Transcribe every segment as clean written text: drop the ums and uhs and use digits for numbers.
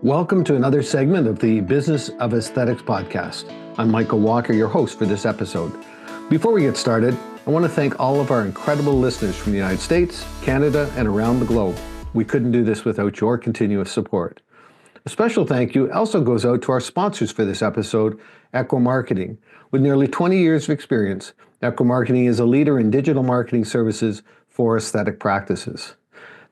Welcome to another segment of the Business of Aesthetics podcast. I'm Michael Walker, your host for this episode. Before we get started, I want to thank all of our incredible listeners from the United States, Canada, and around the globe. We couldn't do this without your continuous support. A special thank you also goes out to our sponsors for this episode, Echo Marketing. With nearly 20 years of experience, Echo Marketing is a leader in digital marketing services for aesthetic practices.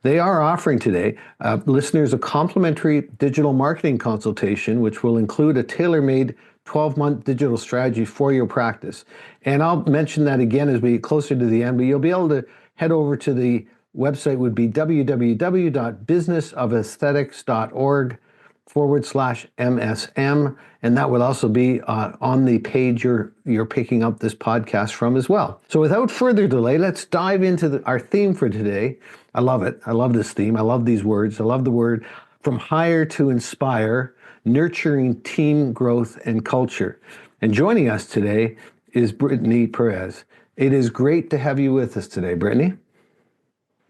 They are offering today listeners a complimentary digital marketing consultation, which will include a tailor-made 12-month digital strategy for your practice. And I'll mention that again as we get closer to the end, but you'll be able to head over to the website would be www.businessofesthetics.org/MSM. And that will also be on the page you're picking up this podcast from as well. So without further delay, let's dive into our theme for today. I love it. I love this theme. I love these words. I love the word from hire to inspire, nurturing team growth and culture. And joining us today is Brittany Perez. It is great to have you with us today, Brittany.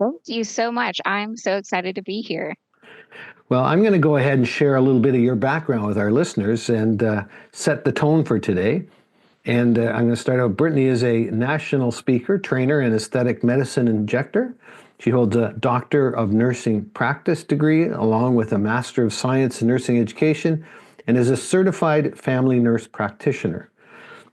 Thank you so much. I'm so excited to be here. Well, I'm going to go ahead and share a little bit of your background with our listeners and set the tone for today. And I'm going to start out. Brittany is a national speaker, trainer, and aesthetic medicine injector. She holds a Doctor of Nursing Practice degree along with a Master of Science in Nursing Education and is a certified family nurse practitioner.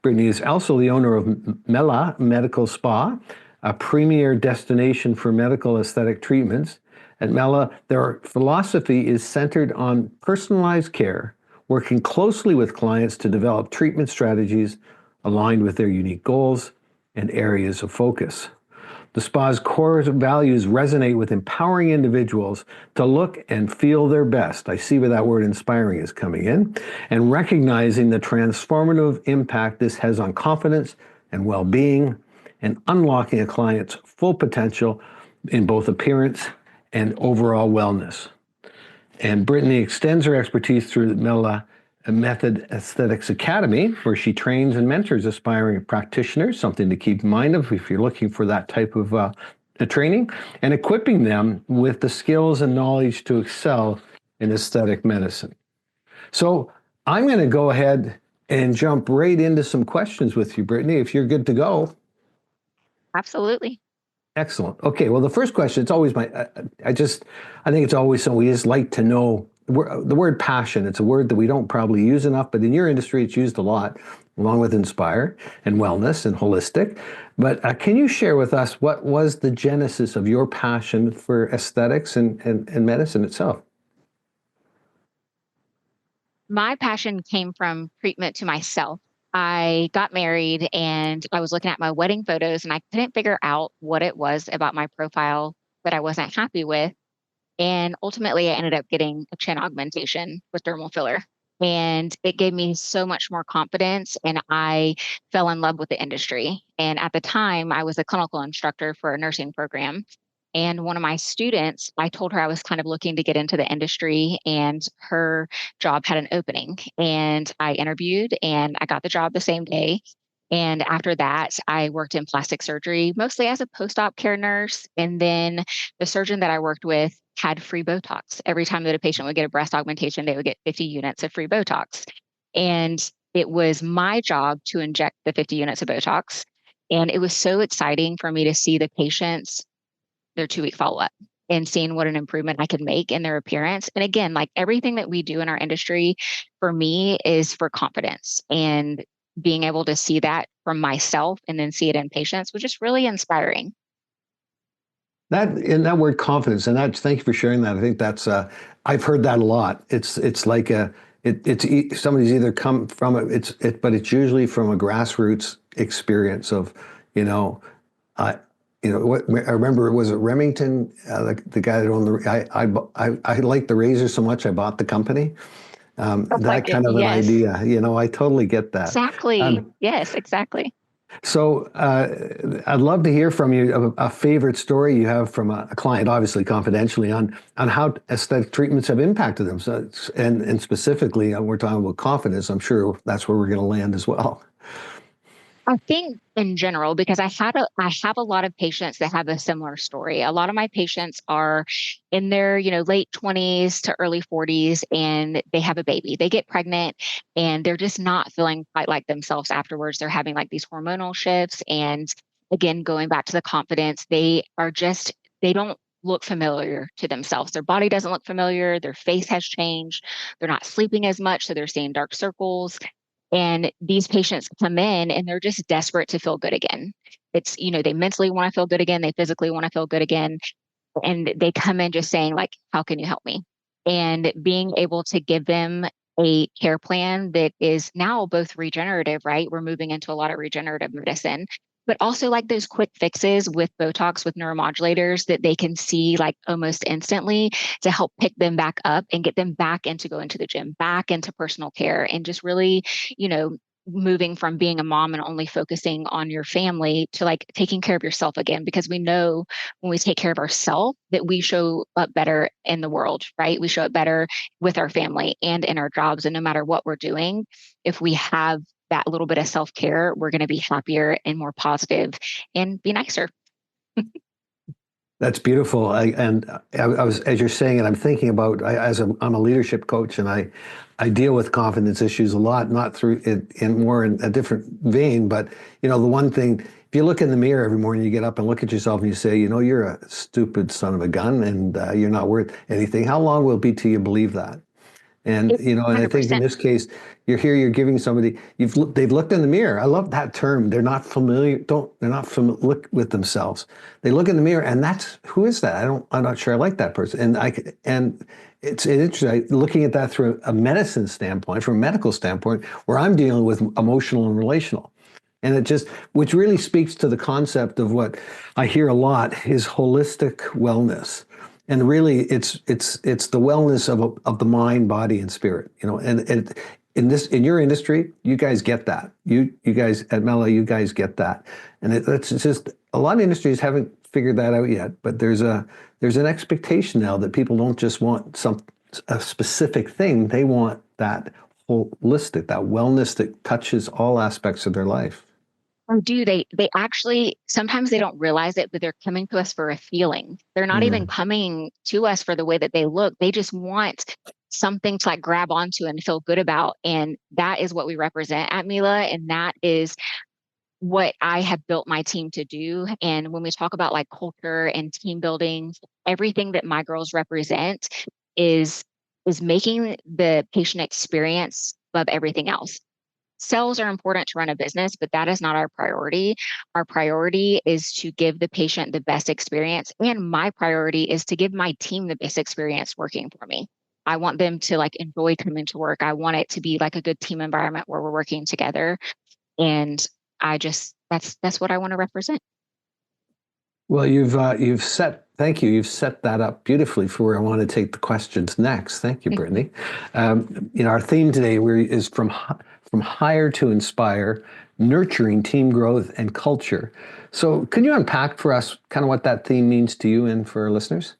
Brittany is also the owner of Mela Medical Spa, a premier destination for medical aesthetic treatments. At Mela, their philosophy is centered on personalized care, working closely with clients to develop treatment strategies aligned with their unique goals and areas of focus. The spa's core values resonate with empowering individuals to look and feel their best. I see where that word inspiring is coming in, and recognizing the transformative impact this has on confidence and well-being, and unlocking a client's full potential in both appearance and overall wellness. And Brittany extends her expertise through the Mela Method Aesthetics Academy, where she trains and mentors aspiring practitioners, something to keep in mind of if you're looking for that type of training, and equipping them with the skills and knowledge to excel in aesthetic medicine. So I'm going to go ahead and jump right into some questions with you, Brittany, if you're good to go. Absolutely. Excellent. Okay. Well, the first question, it's always I think it's always something we just like to know. The word passion, it's a word that we don't probably use enough, but in your industry, it's used a lot, along with inspire and wellness and holistic. But can you share with us what was the genesis of your passion for aesthetics and medicine itself? My passion came from treatment to myself. I got married and I was looking at my wedding photos and I couldn't figure out what it was about my profile that I wasn't happy with. And ultimately, I ended up getting a chin augmentation with dermal filler. And it gave me so much more confidence and I fell in love with the industry. And at the time, I was a clinical instructor for a nursing program. And one of my students, I told her I was kind of looking to get into the industry and her job had an opening. And I interviewed and I got the job the same day. And after that, I worked in plastic surgery, mostly as a post-op care nurse. And then the surgeon that I worked with had free Botox. Every time that a patient would get a breast augmentation, they would get 50 units of free Botox. And it was my job to inject the 50 units of Botox. And it was so exciting for me to see the patients, their 2-week follow-up and seeing what an improvement I could make in their appearance. And again, like everything that we do in our industry, for me is for confidence, and being able to see that from myself and then see it in patients was just really inspiring. That word confidence, and thank you for sharing that. I think that's I've heard that a lot. It's like somebody's either come from it, but it's usually from a grassroots experience of, what I remember, was it Remington, the guy that owned I liked the razor so much I bought the company. That kind of an idea, I totally get that. Exactly. Yes, exactly. So I'd love to hear from you a favorite story you have from a client, obviously confidentially, on how aesthetic treatments have impacted them. So, and specifically, we're talking about confidence. I'm sure that's where we're going to land as well. I think in general, because I have a lot of patients that have a similar story. A lot of my patients are in their, late 20s to early 40s and they have a baby. They get pregnant and they're just not feeling quite like themselves afterwards. They're having like these hormonal shifts. And again, going back to the confidence, they don't look familiar to themselves. Their body doesn't look familiar. Their face has changed. They're not sleeping as much. So they're seeing dark circles. And these patients come in and they're just desperate to feel good again. They mentally want to feel good again. They physically want to feel good again. And they come in just saying, like, how can you help me? And being able to give them a care plan that is now both regenerative, right? We're moving into a lot of regenerative medicine, but also like those quick fixes with Botox, with neuromodulators that they can see like almost instantly to help pick them back up and get them back into going to the gym, back into personal care, and just really, you know, moving from being a mom and only focusing on your family to like taking care of yourself again, because we know when we take care of ourselves that we show up better in the world, right? We show up better with our family and in our jobs. And no matter what we're doing, if we have that little bit of self-care, we're going to be happier and more positive and be nicer. That's beautiful. I was, as you're saying it, I'm thinking about, I'm a leadership coach and I deal with confidence issues a lot, not through it in a different vein, but the one thing, if you look in the mirror every morning, you get up and look at yourself and you say, you're a stupid son of a gun and you're not worth anything. How long will it be till you believe that? And It's and I think in 100%. this case, you're giving somebody they've looked in the mirror. I love that term. They're not familiar look with themselves. They look in the mirror, and that's who is that? I'm not sure I like that person. And it's interesting looking at that through a medicine standpoint, from a medical standpoint, where I'm dealing with emotional and relational. And which really speaks to the concept of what I hear a lot is holistic wellness. And really, it's the wellness of the mind, body, and spirit. And in your industry, you guys get that. You guys at Mela, you guys get that. And it's just a lot of industries haven't figured that out yet. But there's an expectation now that people don't just want a specific thing. They want that holistic, that wellness that touches all aspects of their life. Or do they actually sometimes they don't realize it, but they're coming to us for a feeling. They're not even Mm. coming to us for the way that they look. They just want something to like grab onto and feel good about. And that is what we represent at Mila. And that is what I have built my team to do. And when we talk about like culture and team building, everything that my girls represent is is making the patient experience above everything else. Sales are important to run a business, but that is not our priority. Our priority is to give the patient the best experience. And my priority is to give my team the best experience working for me. I want them to like enjoy coming to work. I want it to be like a good team environment where we're working together. And that's what I want to represent. Well, thank you. You've set that up beautifully for where I want to take the questions next. Thank you, Brittany. Our theme today is from hire to inspire, nurturing team growth and culture. So, can you unpack for us kind of what that theme means to you and for our listeners?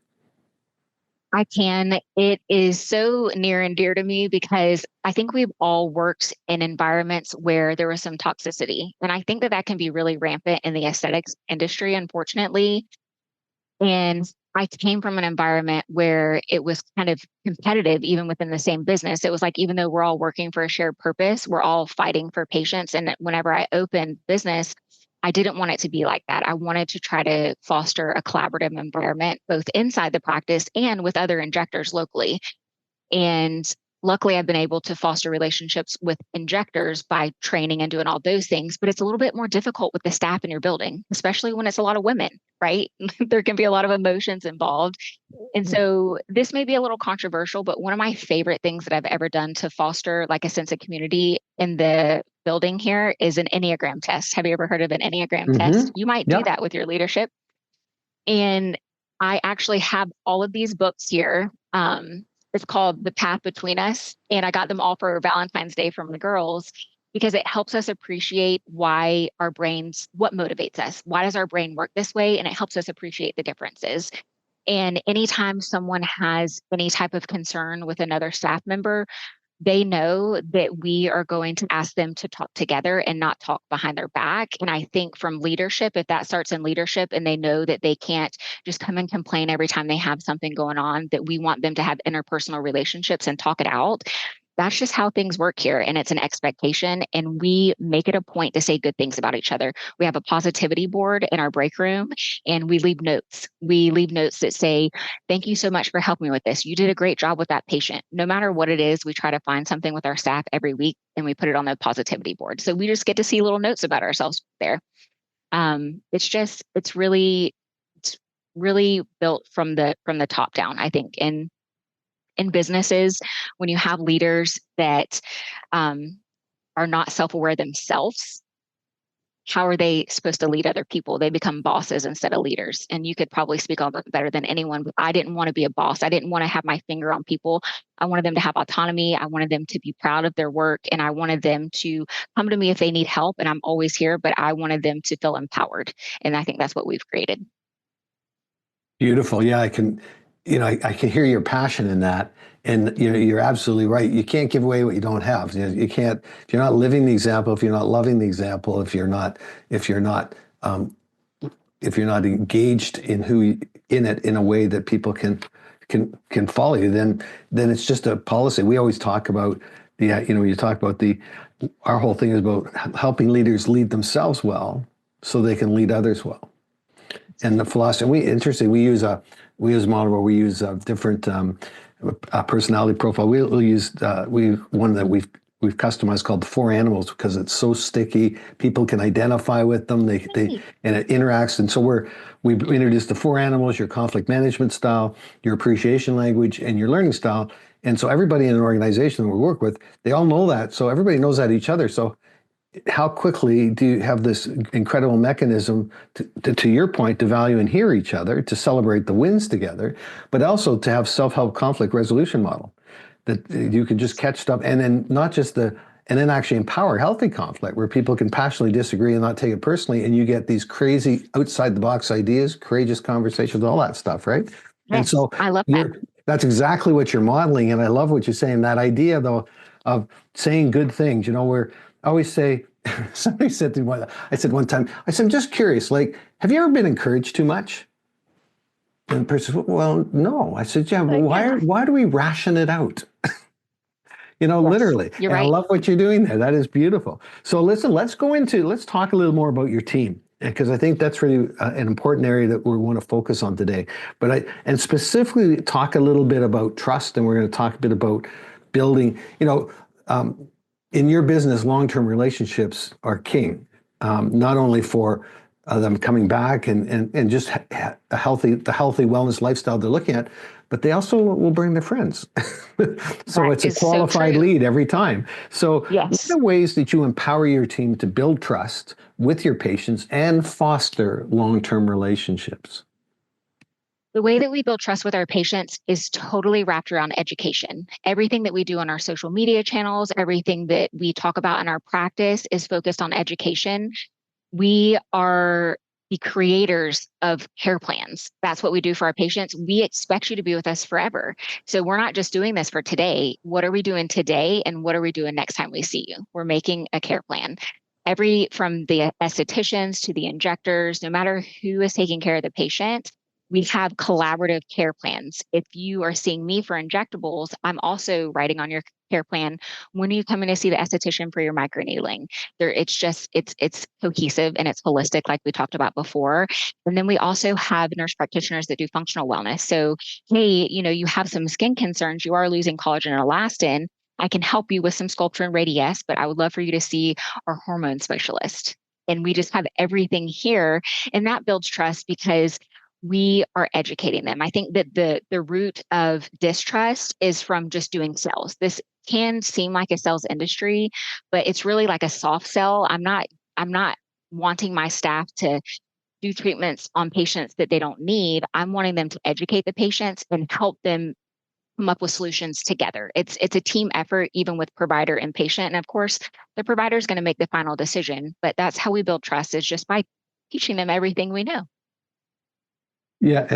I can. It is so near and dear to me because I think we've all worked in environments where there was some toxicity. And I think that that can be really rampant in the aesthetics industry, unfortunately. And I came from an environment where it was kind of competitive, even within the same business. It was like, even though we're all working for a shared purpose, we're all fighting for patients. And whenever I opened business, I didn't want it to be like that. I wanted to try to foster a collaborative environment, both inside the practice and with other injectors locally. And luckily, I've been able to foster relationships with injectors by training and doing all those things. But it's a little bit more difficult with the staff in your building, especially when it's a lot of women, right? There can be a lot of emotions involved. And so this may be a little controversial, but one of my favorite things that I've ever done to foster like a sense of community in the building here is an enneagram test. Have you ever heard of an enneagram test? Mm-hmm. You might do Yeah. that with your leadership. And I actually have all of these books here. It's called The Path Between Us. And I got them all for Valentine's Day from the girls because it helps us appreciate why our brains, what motivates us. Why does our brain work this way? And it helps us appreciate the differences. And anytime someone has any type of concern with another staff member, they know that we are going to ask them to talk together and not talk behind their back. And I think from leadership, if that starts in leadership and they know that they can't just come and complain every time they have something going on, that we want them to have interpersonal relationships and talk it out. That's just how things work here. And it's an expectation. And we make it a point to say good things about each other. We have a positivity board in our break room and we leave notes. We leave notes that say, thank you so much for helping me with this. You did a great job with that patient. No matter what it is, we try to find something with our staff every week and we put it on the positivity board. So we just get to see little notes about ourselves there. It's really built from the top down, I think. And in businesses, when you have leaders that are not self-aware themselves, how are they supposed to lead other people? They become bosses instead of leaders. And you could probably speak on that better than anyone, but I didn't want to be a boss. I didn't want to have my finger on people. I wanted them to have autonomy. I wanted them to be proud of their work. And I wanted them to come to me if they need help. And I'm always here, but I wanted them to feel empowered. And I think that's what we've created. Beautiful. Yeah, I can hear your passion in that. And you're absolutely right. You can't give away what you don't have. You can't, if you're not living the example, if you're not loving the example, if you're not engaged in it in a way that people can follow you, then it's just a policy. We always talk about our whole thing is about helping leaders lead themselves well so they can lead others well. And the philosophy, we use a model where we use a different personality profile. We'll use one that we've customized called the four animals because it's so sticky. People can identify with them. They and it interacts. And so we introduced the four animals: your conflict management style, your appreciation language, and your learning style. And so everybody in an organization that we work with, they all know that. So everybody knows that each other. So how quickly do you have this incredible mechanism to your point, to value and hear each other, to celebrate the wins together, but also to have self-help conflict resolution model that you can just catch stuff and then and then actually empower healthy conflict where people can passionately disagree and not take it personally. And you get these crazy outside the box ideas, courageous conversations, all that stuff, right? Yes, and so I love that. that's exactly what you're modeling. And I love what you're saying, that idea though, of saying good things, where I always say, somebody said to me, I said one time, I'm just curious, like, have you ever been encouraged too much? And the person said, well, no. I said, yeah, well, why do we ration it out? Yes, literally. You're right. I love what you're doing there. That is beautiful. So listen, let's talk a little more about your team, because I think that's really an important area that we want to focus on today. And specifically talk a little bit about trust, and we're going to talk a bit about building, in your business, long-term relationships are king, not only for them coming back and just the healthy wellness lifestyle they're looking at, but they also will bring their friends. So it's a qualified lead every time. So what are ways that you empower your team to build trust with your patients and foster long-term relationships? The way that we build trust with our patients is totally wrapped around education. Everything that we do on our social media channels, everything that we talk about in our practice is focused on education. We are the creators of care plans. That's what we do for our patients. We expect you to be with us forever. So we're not just doing this for today. What are we doing today? And what are we doing next time we see you? We're making a care plan. From the estheticians to the injectors, no matter who is taking care of the patient, we have collaborative care plans. If you are seeing me for injectables, I'm also writing on your care plan. When are you coming to see the esthetician for your microneedling? It's cohesive and it's holistic, like we talked about before. And then we also have nurse practitioners that do functional wellness. So, hey, you have some skin concerns, you are losing collagen and elastin. I can help you with some sculpture and radiesse, but I would love for you to see our hormone specialist. And we just have everything here. And that builds trust because we are educating them. I think that the root of distrust is from just doing sales. This can seem like a sales industry, but it's really like a soft sell. I'm not wanting my staff to do treatments on patients that they don't need. I'm wanting them to educate the patients and help them come up with solutions together. It's a team effort, even with provider and patient. And of course, the provider is going to make the final decision, but that's how we build trust, is just by teaching them everything we know. Yeah,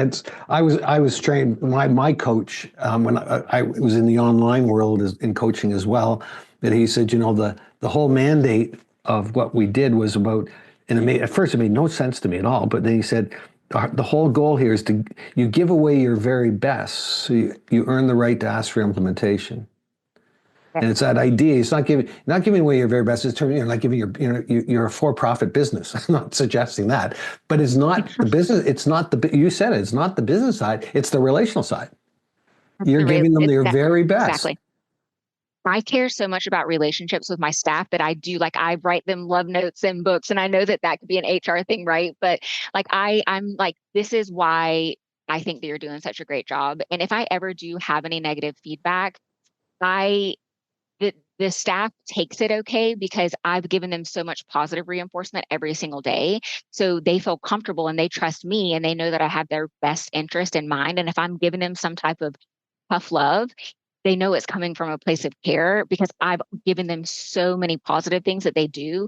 I was trained. My coach, when I was in the online world in coaching as well, that he said, the whole mandate of what we did was about, and at first it made no sense to me at all, but then he said, the whole goal here is to you give away your very best, so you earn the right to ask for implementation. And it's that idea. It's not giving away your very best. It's not giving you're a for-profit business. I'm not suggesting that, but it's not the business. It's not you said it. It's not the business side. It's the relational side. You're giving them their very best. Exactly. I care so much about relationships with my staff that I do like I write them love notes and books, and I know that that could be an HR thing, right? But like I'm like this is why I think that you're doing such a great job. And if I ever do have any negative feedback, I the staff takes it okay because I've given them so much positive reinforcement every single day. So they feel comfortable and they trust me and they know that I have their best interest in mind. And if I'm giving them some type of tough love, they know it's coming from a place of care because I've given them so many positive things that they do.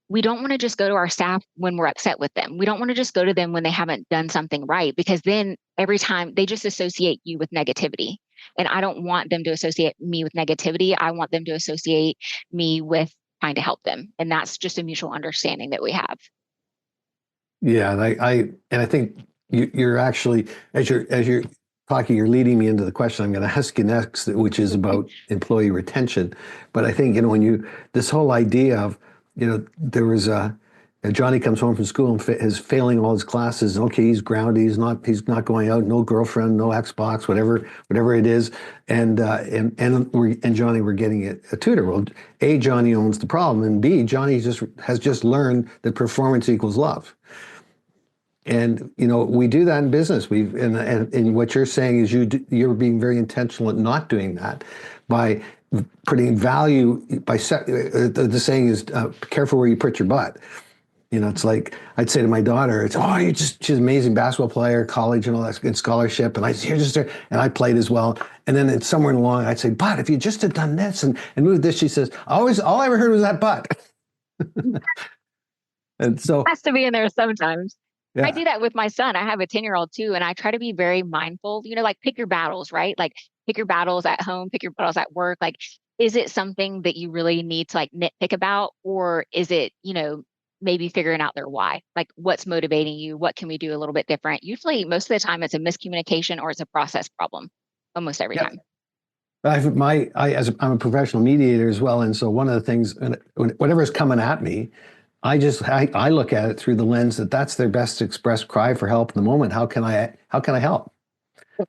We don't want to just go to our staff when we're upset with them. We don't want to just go to them when they haven't done something right, because then every time they just associate you with negativity. And I don't want them to associate me with negativity. I want them to associate me with trying to help them. And that's just a mutual understanding that we have. Yeah, and I think you're actually as you're talking, you're leading me into the question I'm going to ask you next, which is about employee retention. But I think when this whole idea of there was Johnny comes home from school and is failing all his classes. Okay, he's grounded. He's not going out. No girlfriend. No Xbox. Whatever it is. And Johnny, we're getting a tutor. Well, A, Johnny owns the problem, and B, Johnny has just learned that performance equals love. And we do that in business. And what you're saying is you're being very intentional at not doing that by putting value the saying is careful where you put your butt. It's like I'd say to my daughter, she's an amazing basketball player, college and all that, good scholarship, and I played as well. And then it's somewhere along, I'd say, but if you just had done this and moved this, she says, all I ever heard was that but. And so Has to be in there sometimes. I yeah. do that with my son. I have a 10-year-old too, and I try to be very mindful, like pick your battles, right? Like pick your battles at home, pick your battles at work. Like, is it something that you really need to like nitpick about, or is it, maybe figuring out their why? Like what's motivating you? What can we do a little bit different? Usually most of the time it's a miscommunication or it's a process problem, almost every Yeah. time. I'm a professional mediator as well, and so one of the things, whatever's coming at me, I look at it through the lens that's their best expressed cry for help in the moment. How can I help?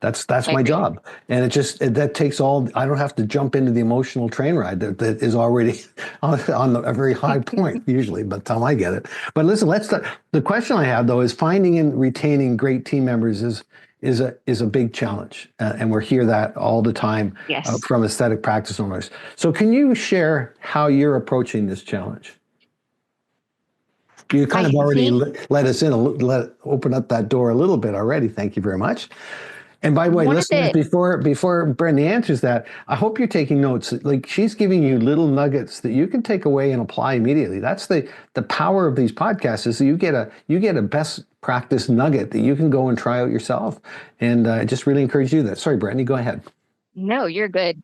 That's I my agree. job, and that takes all. I don't have to jump into the emotional train ride that is already on a very high point usually by the time I get it. But listen, the question I have though is finding and retaining great team members is a big challenge, and we hear that all the time Yes. from aesthetic practice owners. So can you share how you're approaching this challenge? You kind I of already think let us in, open up that door a little bit already. Thank you very much. And by the way, one of listeners, the before Brittany answers that, I hope you're taking notes. Like she's giving you little nuggets that you can take away and apply immediately. That's the power of these podcasts is that you get a best practice nugget that you can go and try out yourself. And I just really encourage you to do that. Sorry, Brittany, go ahead. No, you're good.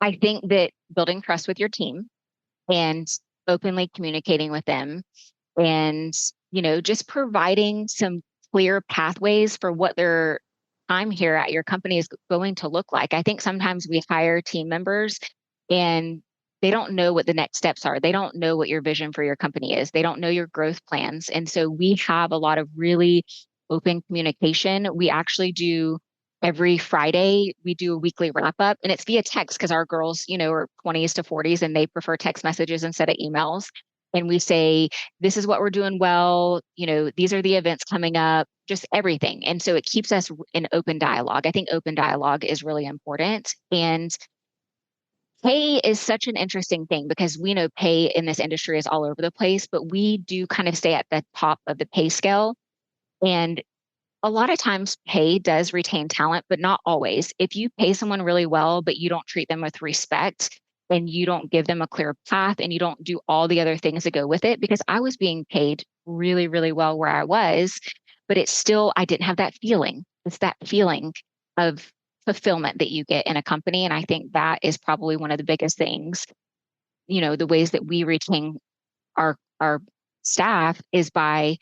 I think that building trust with your team and openly communicating with them and, just providing some clear pathways for what their time here at your company is going to look like. I think sometimes we hire team members and they don't know what the next steps are. They don't know what your vision for your company is. They don't know your growth plans. And so we have a lot of really open communication. We actually do every Friday, we do a weekly wrap up and it's via text because our girls, are 20s to 40s and they prefer text messages instead of emails. And we say, this is what we're doing well. These are the events coming up, just everything. And so it keeps us in open dialogue. I think open dialogue is really important. And pay is such an interesting thing because we know pay in this industry is all over the place, but we do kind of stay at the top of the pay scale. And a lot of times pay does retain talent, but not always. If you pay someone really well, but you don't treat them with respect and you don't give them a clear path and you don't do all the other things that go with it, because I was being paid really, really well where I was. but it's still, I didn't have that feeling. It's that feeling of fulfillment that you get in a company. And I think that is probably one of the biggest things, the ways that we retain our staff is by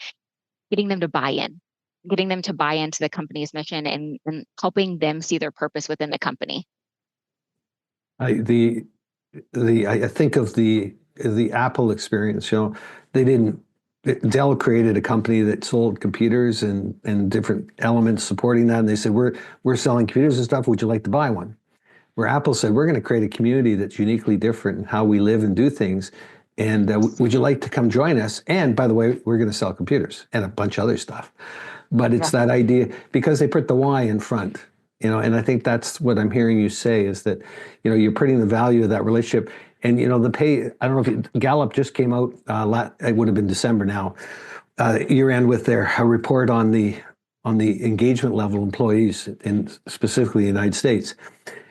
getting them to buy in, getting them to buy into the company's mission and helping them see their purpose within the company. I think of the Apple experience. They didn't. Dell created a company that sold computers and different elements supporting that, and they said, we're selling computers and stuff. Would you like to buy one? Where Apple said, we're going to create a community that's uniquely different in how we live and do things. And would you like to come join us? And by the way, we're going to sell computers and a bunch of other stuff. But it's that idea, because they put the why in front, and I think that's what I'm hearing you say is that, you're putting the value of that relationship. And, the pay, I don't know if Gallup just came out, it would have been December now, year end with their report on the engagement level employees in specifically the United States.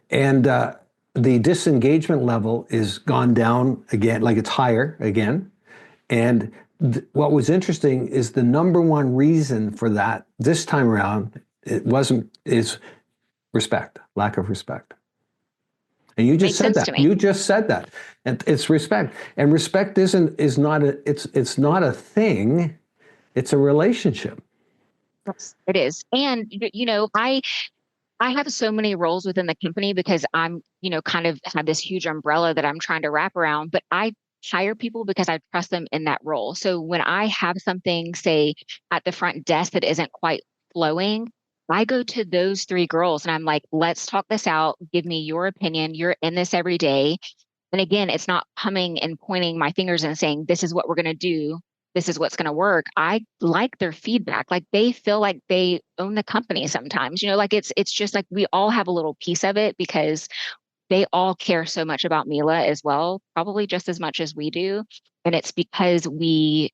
And the disengagement level is gone down again, like it's higher again. And what was interesting is the number one reason for that this time around, is respect, lack of respect. And you just said that. You just said that. And it's respect. And respect is not a thing. It's a relationship. Yes, it is. And I have so many roles within the company because I'm, kind of have this huge umbrella that I'm trying to wrap around, but I hire people because I trust them in that role. So when I have something, say, at the front desk that isn't quite flowing, I go to those three girls and I'm like, let's talk this out. Give me your opinion. You're in this every day. And again, it's not coming and pointing my fingers and saying, this is what we're going to do. This is what's going to work. I like their feedback. Like they feel like they own the company sometimes, like it's just like we all have a little piece of it because they all care so much about Mela as well, probably just as much as we do. And it's because we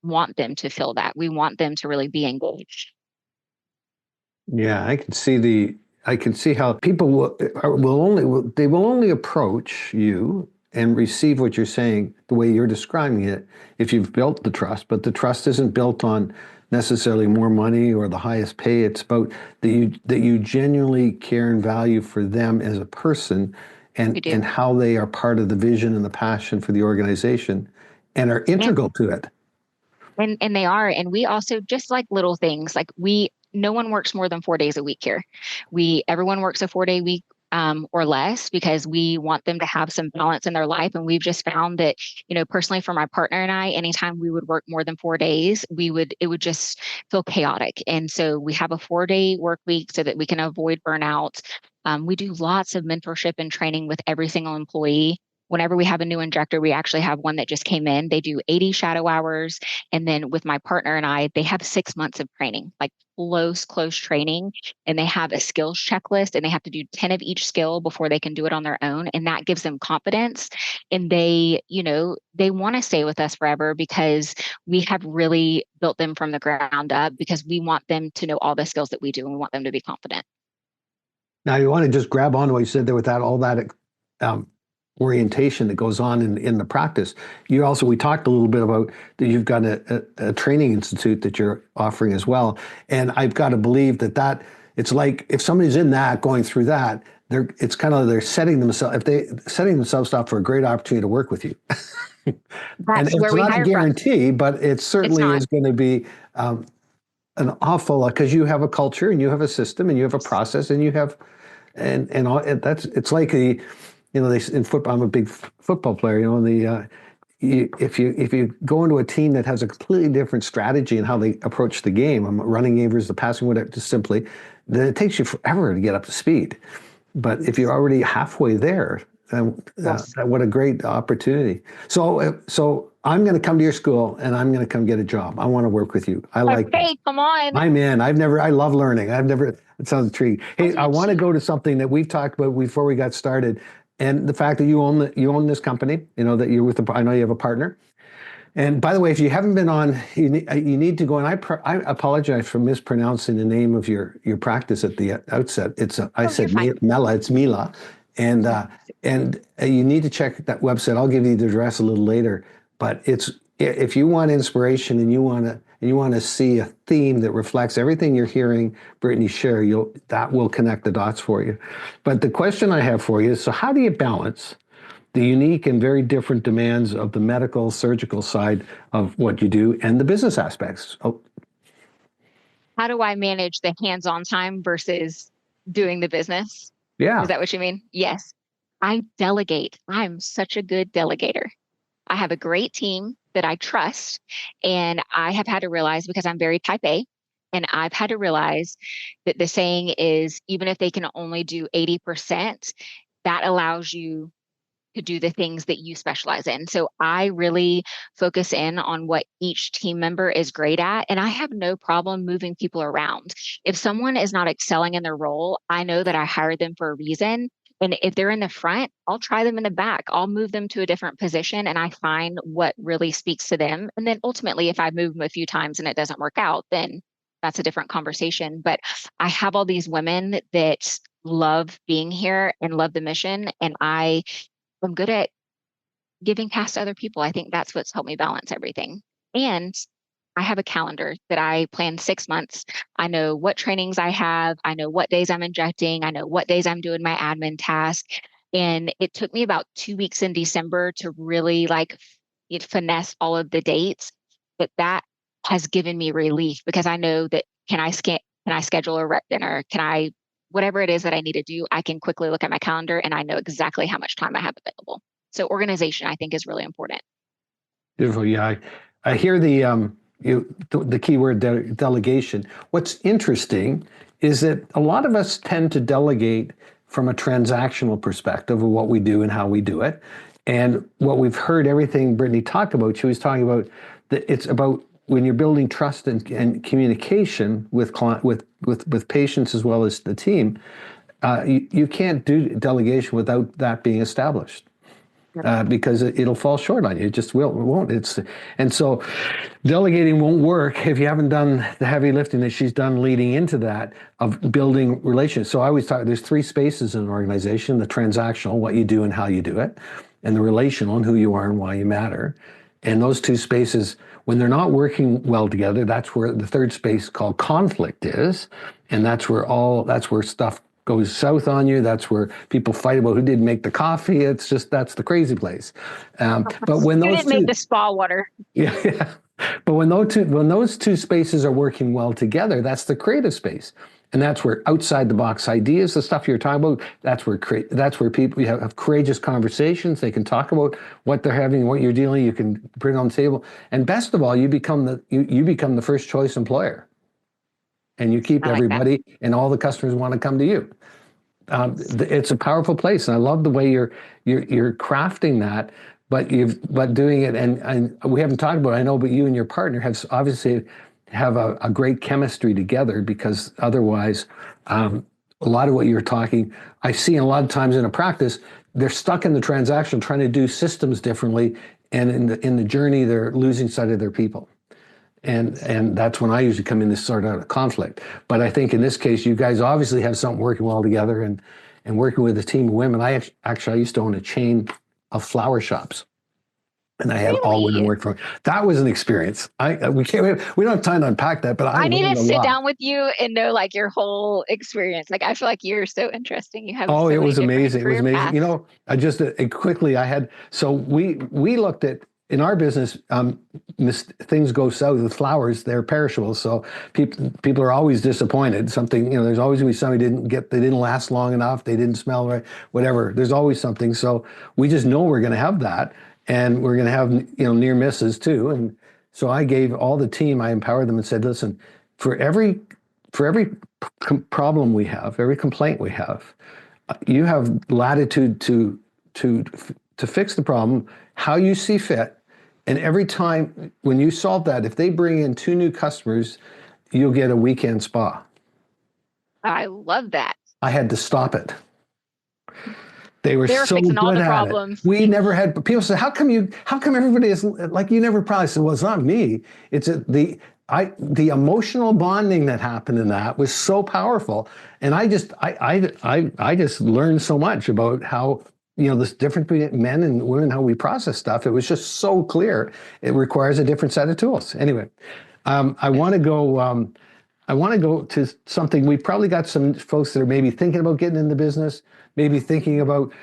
want them to feel that. We want them to really be engaged. Yeah, I can see how people will only approach you and receive what you're saying the way you're describing it if you've built the trust. But the trust isn't built on necessarily more money or the highest pay. It's about that you genuinely care and value for them as a person and how they are part of the vision and the passion for the organization and are integral to it. And they are. And we also, just like little things, like no one works more than 4 days a week here. Everyone works a 4-day week or less because we want them to have some balance in their life. And we've just found that, personally for my partner and I, anytime we would work more than 4 days, it would just feel chaotic. And so we have a 4-day work week so that we can avoid burnout. We do lots of mentorship and training with every single employee. Whenever we have a new injector, we actually have one that just came in. They do 80 shadow hours. And then with my partner and I, they have 6 months of training, like close training. And they have a skills checklist and they have to do 10 of each skill before they can do it on their own. And that gives them confidence. And they want to stay with us forever because we have really built them from the ground up because we want them to know all the skills that we do and we want them to be confident. Now, you want to just grab on to what you said there with all that orientation that goes on in the practice. We talked a little bit about that you've got a training institute that you're offering as well. And I've got to believe that it's like if somebody's in that, going through that, they're setting themselves up for a great opportunity to work with you. That's and it's not a guarantee, but it certainly is going to be an awful, because you have a culture and you have a system and you have a process and you have, it's like in football, I'm a big football player, if you go into a team that has a completely different strategy and how they approach the game, running game versus the passing, whatever, just simply, then it takes you forever to get up to speed. But if you're already halfway there, what a great opportunity. So I'm going to come to your school and I'm going to come get a job. I want to work with you. Okay, come on. I'm in. I love learning. It sounds intriguing. Hey, I want to go to something that we've talked about before we got started. And the fact that you own this company, that you're I know you have a partner. And by the way, if you haven't been on, you need to go. And I apologize for mispronouncing the name of your practice at the outset. I said Mela, it's Mela, and you need to check that website. I'll give you the address a little later. But if you want inspiration and and you want to see a theme that reflects everything you're hearing Brittany share, that will connect the dots for you. But the question I have for you is, so how do you balance the unique and very different demands of the medical surgical side of what you do and the business aspects? Oh, How do I manage the hands-on time versus doing the business? Is yeah. that what you mean? Yes. I delegate. I'm such a good delegator. I have a great team that I trust. And I have had to realize, because I'm very type A, and I've had to realize that the saying is, even if they can only do 80%, that allows you to do the things that you specialize in. So I really focus in on what each team member is great at. And I have no problem moving people around. If someone is not excelling in their role, I know that I hired them for a reason. And if they're in the front, I'll try them in the back. I'll move them to a different position and I find what really speaks to them. And then ultimately, if I move them a few times and it doesn't work out, then that's a different conversation. But I have all these women that love being here and love the mission. And I'm good at giving tasks to other people. I think that's what's helped me balance everything. And I have a calendar that I plan 6 months. I know what trainings I have. I know what days I'm injecting. I know what days I'm doing my admin task. And it took me about 2 weeks in December to really finesse all of the dates. But that has given me relief, because I know that can I schedule a rec dinner? Can I, whatever it is that I need to do, I can quickly look at my calendar and I know exactly how much time I have available. So organization, I think, is really important. Beautiful. Yeah, I hear the key word delegation. What's interesting is that a lot of us tend to delegate from a transactional perspective of what we do and how we do it. And what we've heard everything Brittany talked about, she was talking about that it's about when you're building trust and communication with patients as well as the team, you can't do delegation without that being established. Because it'll fall short on you. It just won't. And so delegating won't work if you haven't done the heavy lifting that she's done leading into that of building relations. So I always talk, there's three spaces in an organization: the transactional, what you do and how you do it, and the relational, and who you are and why you matter. And those two spaces, when they're not working well together, that's where the third space called conflict is. And that's where stuff goes south on you. That's where people fight about who didn't make the coffee. It's just, that's the crazy place. But when You those didn't make the spa water. yeah. But when those two spaces are working well together, that's the creative space. And that's where outside the box ideas, the stuff you're talking about, that's where people have courageous conversations. They can talk about what they're having, what you're dealing. You can bring it on the table. And best of all, you become the first choice employer. And you keep everybody, and all the customers want to come to you. It's a powerful place, and I love the way you're crafting that. But doing it, and we haven't talked about it, I know, but you and your partner have obviously have a great chemistry together, because otherwise, a lot of what you're talking, I see a lot of times in a practice, they're stuck in the transactional trying to do systems differently, and in the journey, they're losing sight of their people. And that's when I usually come in to sort out a conflict. But I think in this case, you guys obviously have something working well together, and working with a team of women. I used to own a chain of flower shops, and I had all women work for me. That was an experience. We don't have time to unpack that, but I need to learned a sit lot. down with you and know your whole experience. I feel like you're so interesting. You have so it many was amazing. It was amazing. paths. You know, I just quickly we looked at, in our business, things go south with flowers. They're perishable, so people are always disappointed. Something, there's always going to be something they didn't last long enough. They didn't smell right. Whatever. There's always something. So we just know we're going to have that, and we're going to have near misses too. And so I gave all the team, I empowered them and said, listen, for every problem we have, every complaint we have, you have latitude to fix the problem how you see fit. And every time when you solve that, if they bring in 2 new customers, you'll get a weekend spa. I love that. I had to stop it. They were so fixing all good the at problems. it. We never had, people say, how come everybody is like, you never probably said, well, it's not me. It's the emotional bonding that happened in that was so powerful. And I just learned so much about how, this difference between men and women, how we process stuff. It was just so clear. It requires a different set of tools. Anyway, I want to go. I want to go to something. We've probably got some folks that are maybe thinking about getting in the business, maybe thinking about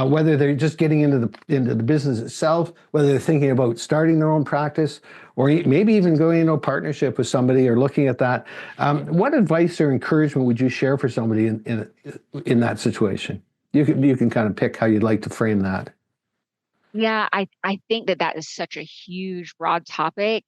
whether they're just getting into the business itself, whether they're thinking about starting their own practice, or maybe even going into a partnership with somebody or looking at that. What advice or encouragement would you share for somebody in that situation? You can kind of pick how you'd like to frame that. Yeah, I think that that is such a huge, broad topic.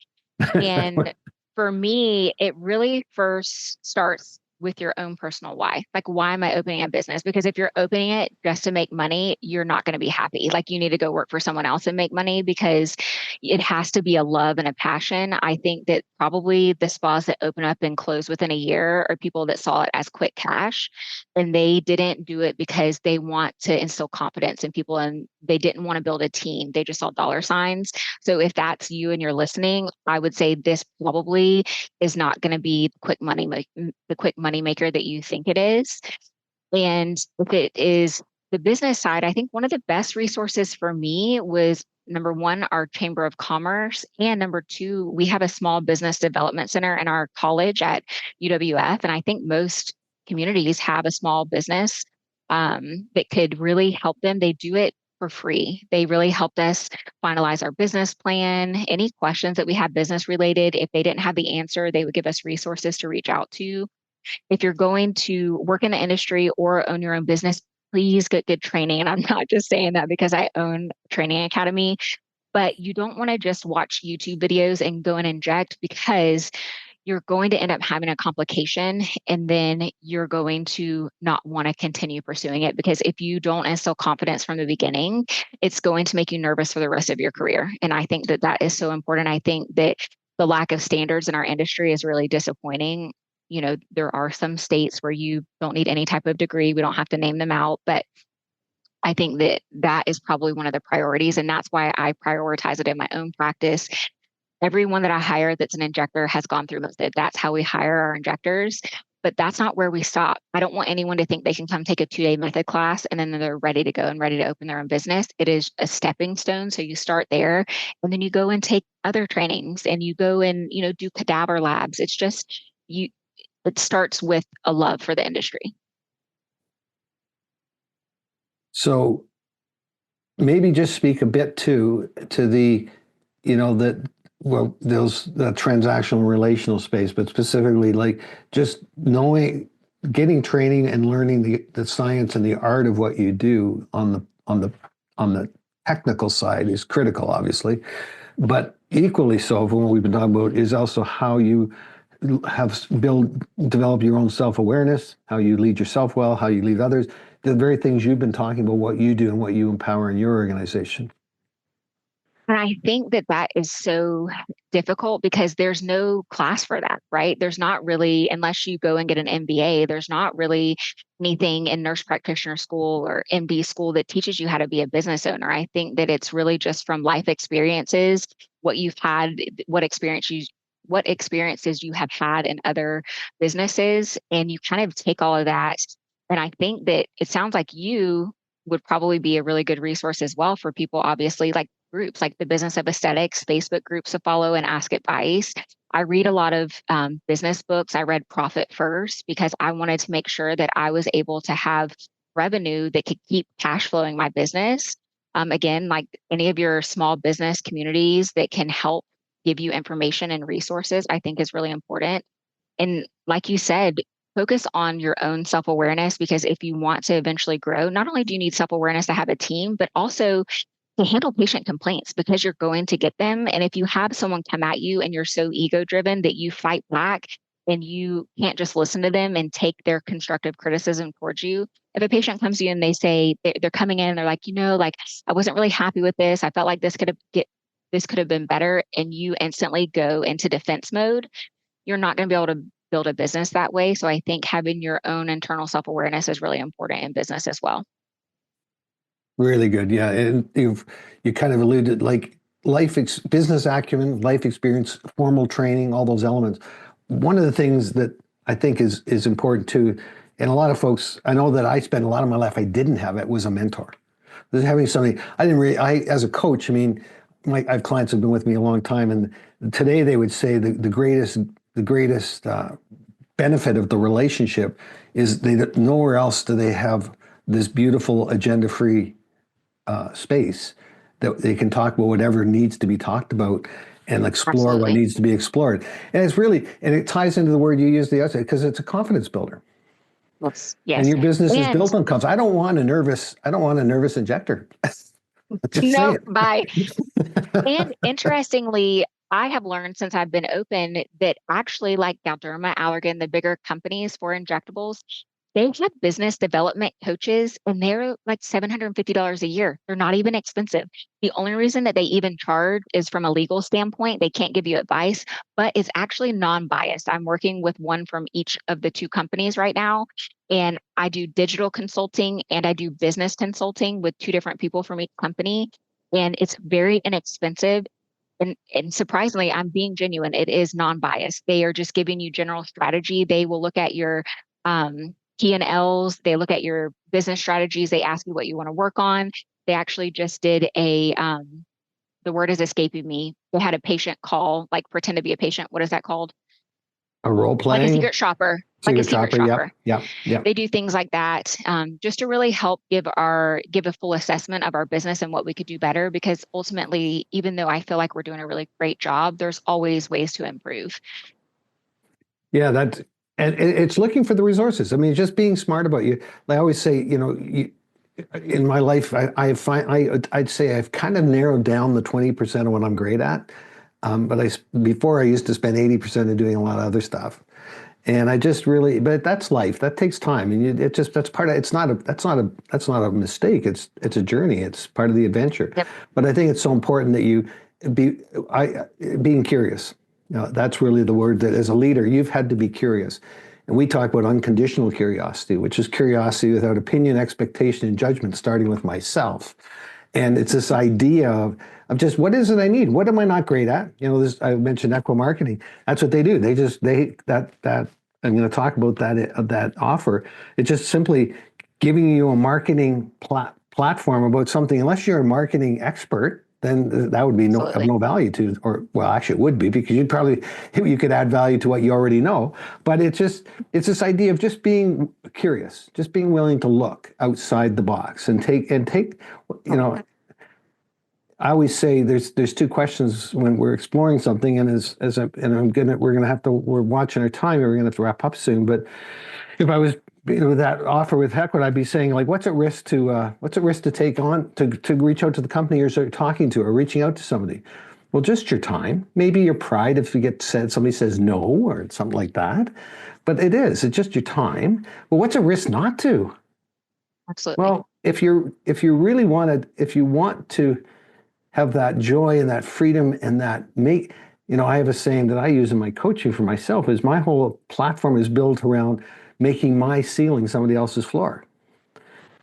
And for me, it really first starts with your own personal why. Like, why am I opening a business? Because if you're opening it just to make money, you're not going to be happy. Like, you need to go work for someone else and make money because it has to be a love and a passion. I think that probably the spas that open up and close within a year are people that saw it as quick cash, and they didn't do it because they want to instill confidence in people, and they didn't want to build a team. They just saw dollar signs. So if that's you and you're listening, I would say this probably is not going to be the quick money maker that you think it is. And if it is the business side, I think one of the best resources for me was number one, our Chamber of Commerce. And number two, we have a small business development center in our college at UWF. And I think most communities have a small business that could really help them. They do it for free. They really helped us finalize our business plan. Any questions that we have business related, if they didn't have the answer, they would give us resources to reach out to. If you're going to work in the industry or own your own business, please get good training. And I'm not just saying that because I own a training academy, but you don't want to just watch YouTube videos and go and inject, because you're going to end up having a complication, and then you're going to not want to continue pursuing it, because if you don't instill confidence from the beginning, it's going to make you nervous for the rest of your career. And I think that that is so important. I think that the lack of standards in our industry is really disappointing. You know, there are some states where you don't need any type of degree. We don't have to name them out, but I think that that is probably one of the priorities. And that's why I prioritize it in my own practice. Everyone that I hire that's an injector has gone through most of it. That's how we hire our injectors. But that's not where we stop. I don't want anyone to think they can come take a 2-day method class and then they're ready to go and ready to open their own business. It is a stepping stone. So you start there, and then you go and take other trainings, and you go and, do cadaver labs. It's just it starts with a love for the industry. So maybe just speak a bit to the, that, well, those the transactional relational space, but specifically like just getting training and learning the science and the art of what you do on the technical side is critical, obviously, but equally so for what we've been talking about is also how you develop your own self-awareness, how you lead yourself well, how you lead others, the very things you've been talking about, what you do and what you empower in your organization. And I think that that is so difficult because there's no class for that, right? There's not really, unless you go and get an MBA, there's not really anything in nurse practitioner school or MD school that teaches you how to be a business owner. I think that it's really just from life experiences, what you've had, what experiences you have had in other businesses, and you kind of take all of that. And I think that it sounds like you would probably be a really good resource as well for people, obviously, like groups like the Business of Aesthetics, Facebook groups to follow and ask advice. I read a lot of business books. I read Profit First because I wanted to make sure that I was able to have revenue that could keep cash flowing my business. Again, like any of your small business communities that can help give you information and resources, I think is really important. And like you said, focus on your own self-awareness, because if you want to eventually grow, not only do you need self-awareness to have a team, but also to handle patient complaints, because you're going to get them. And if you have someone come at you and you're so ego driven that you fight back and you can't just listen to them and take their constructive criticism towards you. If a patient comes to you and they say they're coming in and they're like, like I wasn't really happy with this. I felt like this could have been better. And you instantly go into defense mode. You're not going to be able to build a business that way. So I think having your own internal self-awareness is really important in business as well. Really good. Yeah. And you kind of alluded like business acumen, life experience, formal training, all those elements. One of the things that I think is important too, and a lot of folks, I know that I spent a lot of my life, I didn't have it, was a mentor. Was having somebody, I didn't really, as a coach, I mean, I have clients who've been with me a long time, and today they would say the greatest benefit of the relationship is nowhere else do they have this beautiful agenda-free space that they can talk about whatever needs to be talked about and explore what Absolutely. needs to be explored. And it ties into the word you used the other day because it's a confidence builder. Yes. And Yes. your business is And built on confidence. I don't want a nervous injector. Just say no, it. by And interestingly, I have learned since I've been open that actually, like Galderma, Allergan, the bigger companies for injectables, they have business development coaches and they're like $750 a year. They're not even expensive. The only reason that they even charge is from a legal standpoint. They can't give you advice, but it's actually non-biased. I'm working with one from each of the two companies right now. And I do digital consulting and I do business consulting with two different people from each company, and it's very inexpensive. And surprisingly, I'm being genuine. It is non-biased. They are just giving you general strategy. They will look at your P&Ls. They look at your business strategies. They ask you what you want to work on. They actually just did the word is escaping me. They had a patient call, like pretend to be a patient. What is that called? A role Like a playing, secret shopper. Like a secret secret shopper. Yep, shopper. yep, yep. They do things like that, just to really help give a full assessment of our business and what we could do better. Because ultimately, even though I feel like we're doing a really great job, there's always ways to improve. Yeah, and it's looking for the resources. I mean, just being smart about you. I always say, in my life, I'd say I've kind of narrowed down the 20% of what I'm great at. But before I used to spend 80% of doing a lot of other stuff. And I just really, but that's life. That takes time, and that's part of. It's not a. That's not a mistake. It's a journey. It's part of the adventure. Yep. But I think it's so important that you be, being curious. That's really the word that as a leader you've had to be curious. And we talk about unconditional curiosity, which is curiosity without opinion, expectation, and judgment, starting with myself. And it's this idea of just what is it I need? What am I not great at? I mentioned equine marketing. That's what they do. That I'm going to talk about that offer. It's just simply giving you a marketing platform about something. Unless you're a marketing expert, then that would be of Absolutely. no value to, or well, actually it would be because you could add value to what you already know. But it's this idea of just being curious, just being willing to look outside the box and take, I always say there's two questions when we're exploring something, and we're watching our time, and we're gonna have to wrap up soon. But if I was with that offer with Heck, would I be saying like, what's at risk to take on to reach out to the company you're talking to or reaching out to somebody? Well, just your time, maybe your pride if somebody says no or something like that. But it's just your time. Well, what's a risk not to? Absolutely. Well, if you want to have that joy and that freedom and I have a saying that I use in my coaching for myself is my whole platform is built around making my ceiling somebody else's floor.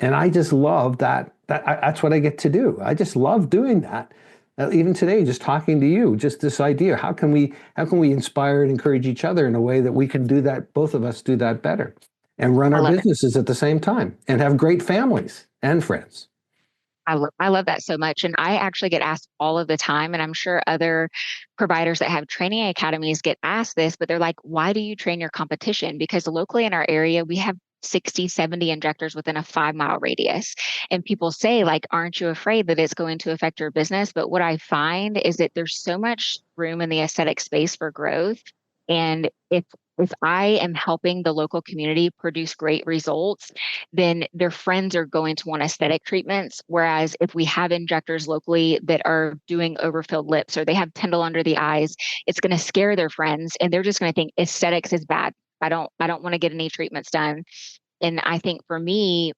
And I just love that's what I get to do. I just love doing that. Even today, just talking to you, just this idea, how can we inspire and encourage each other in a way that we can do that, both of us do that better and run I our love it. businesses at the same time and have great families and friends. I love that so much. And I actually get asked all of the time, and I'm sure other providers that have training academies get asked this, but they're like, why do you train your competition? Because locally in our area, we have 60, 70 injectors within a 5 mile radius. And people say, like, aren't you afraid that it's going to affect your business? But what I find is that there's so much room in the aesthetic space for growth. And if I am helping the local community produce great results, then their friends are going to want aesthetic treatments. Whereas if we have injectors locally that are doing overfilled lips or they have Tyndall under the eyes, it's going to scare their friends and they're just going to think aesthetics is bad. I don't want to get any treatments done. And I think for me,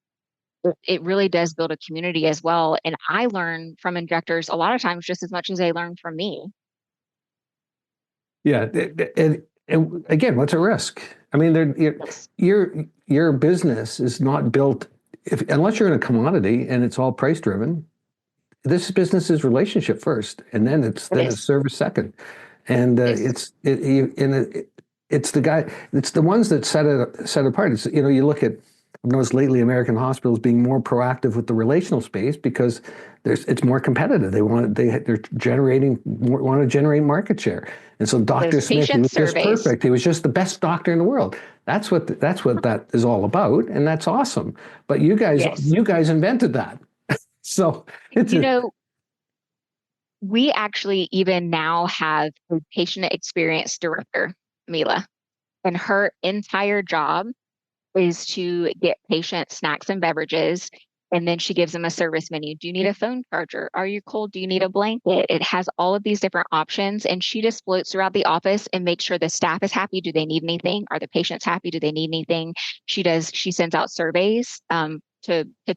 it really does build a community as well. And I learn from injectors a lot of times just as much as they learn from me. Yeah, and again, what's at risk? I mean, Yes, your business is not built unless you're in a commodity and it's all price driven. This business is relationship first, and it then it's is. service second, and It is. it's the ones that set it apart. You look at I've noticed lately American hospitals being more proactive with the relational space because it's more competitive. They're want to generate market share. And so Dr. Those Smith, he patient was just surveys. perfect. He was just the best doctor in the world. That's what that is all about, and that's awesome. But you Yes. guys invented that. So it's You know, we actually even now have a patient experience director, Mela, and her entire job is to get patients snacks and beverages. And then she gives them a service menu. Do you need a phone charger? Are you cold? Do you need a blanket? It has all of these different options. And she just floats throughout the office and makes sure the staff is happy. Do they need anything? Are the patients happy? Do they need anything? She sends out surveys to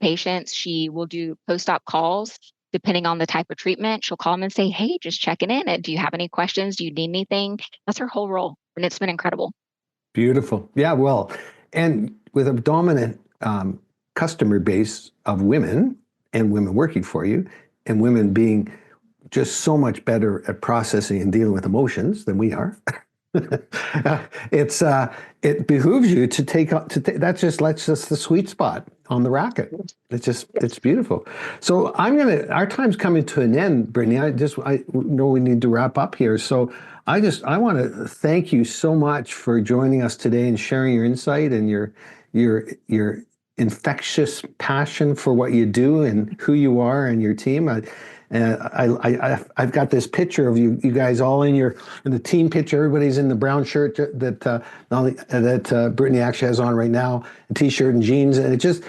patients. She will do post-op calls. Depending on the type of treatment, she'll call them and say, hey, just checking in. And do you have any questions? Do you need anything? That's her whole role. And it's been incredible. beautiful. Yeah, well, and with a dominant customer base of women and women working for you, and women being just so much better at processing and dealing with emotions than we are. It behooves you to that's just the sweet spot on the racket. It's beautiful. So our time's coming to an end, Brittany. I know we need to wrap up here. So I want to thank you so much for joining us today and sharing your insight and your infectious passion for what you do and who you are and your team. I've got this picture of you guys all in the team picture. Everybody's in the brown shirt that Brittany actually has on right now, a t-shirt and jeans, and it's just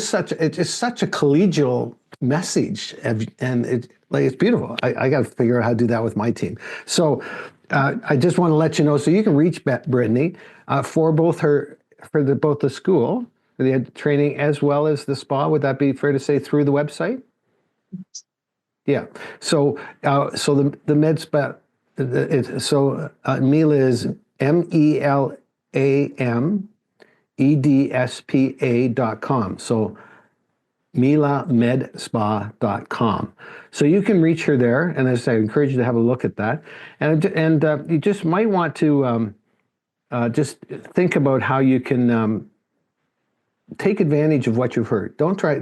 such a collegial message, and it's beautiful. I got to figure out how to do that with my team. So I just want to let you know, so you can reach Brittany for both the school, the training, as well as the spa. Would that be fair to say through the website? Yeah. So the med spa. Mela is MELAMEDSPA.com. So MelaMedSpa.com. So you can reach her there, and as I encourage you to have a look at that. And you just might want to just think about how you can take advantage of what you've heard. Don't try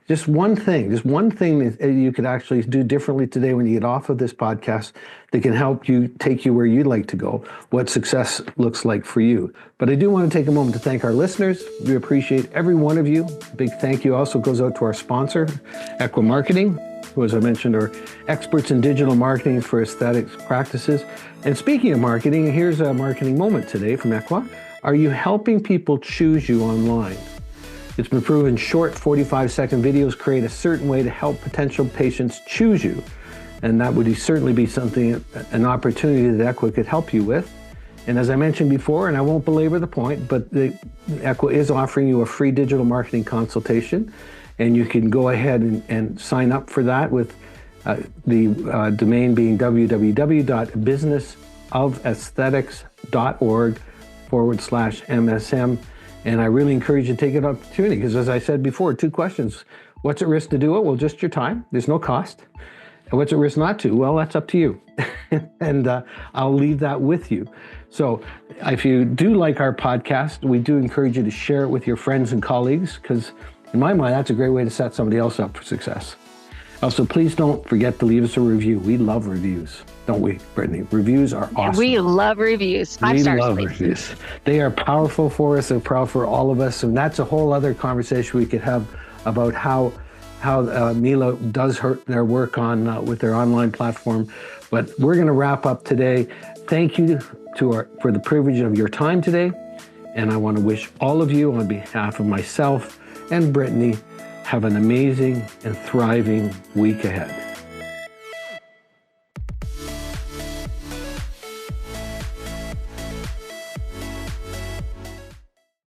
just one thing that you could actually do differently today when you get off of this podcast that can help you take you where you'd like to go, what success looks like for you. But I do want to take a moment to thank our listeners. We appreciate every one of you. A big thank you also goes out to our sponsor, Equa Marketing, who, as I mentioned, are experts in digital marketing for aesthetics practices. And speaking of marketing, here's a marketing moment today from Equa. Are you helping people choose you online? It's been proven short 45-second videos create a certain way to help potential patients choose you. And that would certainly be an opportunity that Equa could help you with. And as I mentioned before, and I won't belabor the point, but Equa is offering you a free digital marketing consultation. And you can go ahead and sign up for that with the domain being www.businessofesthetics.org/MSM. And I really encourage you to take an opportunity because, as I said before, 2 questions. What's at risk to do it? Well, just your time. There's no cost. And what's at risk not to? Well, that's up to you. And I'll leave that with you. So if you do like our podcast, we do encourage you to share it with your friends and colleagues because, in my mind, that's a great way to set somebody else up for success. Also, please don't forget to leave us a review. We love reviews, don't we, Brittany? Reviews are awesome. We love reviews. 5 stars, love please. reviews. They are powerful for us. They're powerful for all of us. And that's a whole other conversation we could have about how Mela does their work on with their online platform. But we're going to wrap up today. Thank you for the privilege of your time today. And I want to wish all of you, on behalf of myself and Brittany, have an amazing and thriving week ahead.